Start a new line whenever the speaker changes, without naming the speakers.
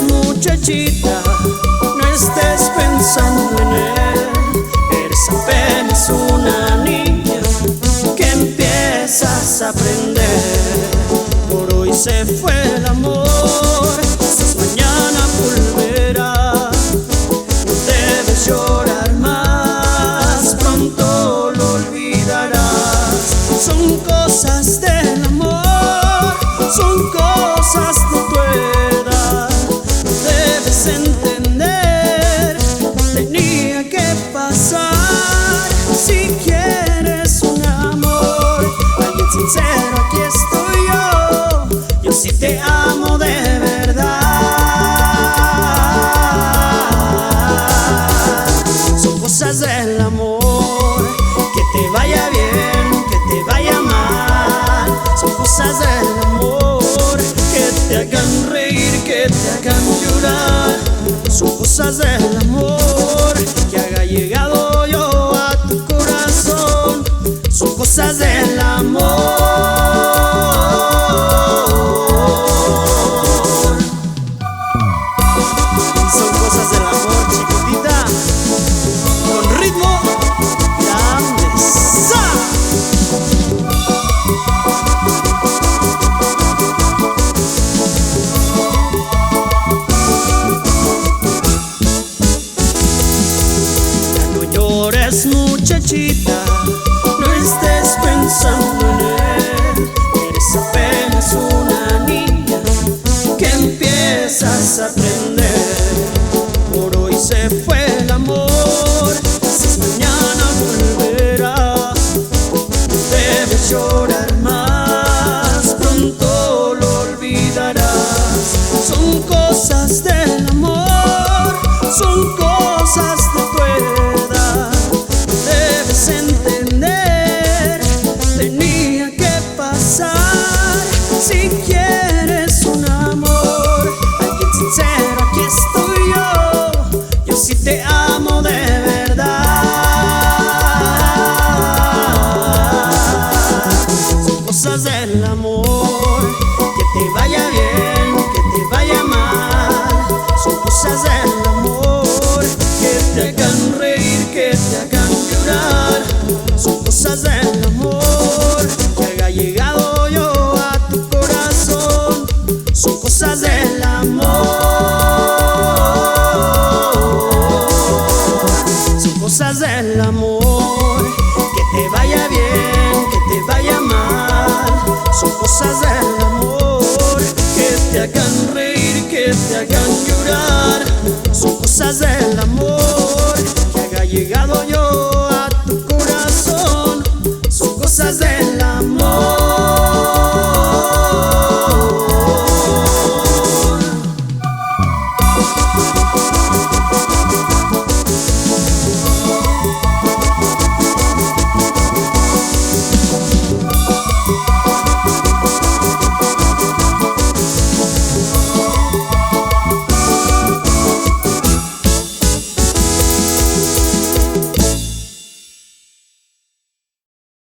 Muchachita, no estés pensando en él. Eres apenas una niña que empiezas a aprender. Por hoy se fue el amor, quizás mañana volverá. No debes llorar más, pronto lo olvidarás. Son cosas del amor, son cosas de tu edad. Debes entender, tenía que pasar. Si quieres un amor, alguien sincero, aquí estoy yo. Yo sí te amo de verdad. Son cosas del amor, que te vaya bien, que te vaya mal. Son cosas del amor, que te hagan reír, que te hagan llorar. Son cosas del amor, que haya llegado yo a tu corazón. Son cosas del amor. Son cosas del amor, chiquitita, con ritmo grande. ¡Sa! Muchachita, no estés pensando en él. Eres apenas una niña que empiezas a aprender. Por hoy se fue el amor, quizás mañana volverá. No debes llorar más, pronto lo olvidarás. Son cosas del amor, son cosas de tu edad. Debes entender, tenía que pasar. Si quieres un amor, alguien sincero, aquí estoy yo. Yo sí te amo de verdad. Son cosas del amor, que te vaya bien, que te vaya mal. Son cosas del amor, que te hagan reír, que te hagan llorar. Son cosas del amor, que haya llegado yo a tu corazón. Son cosas del amor. Son cosas del amor, que te vaya bien, que te vaya mal. Son cosas del amor, que te hagan reír, que te hagan llorar. Son cosas del amor, que haya llegado yo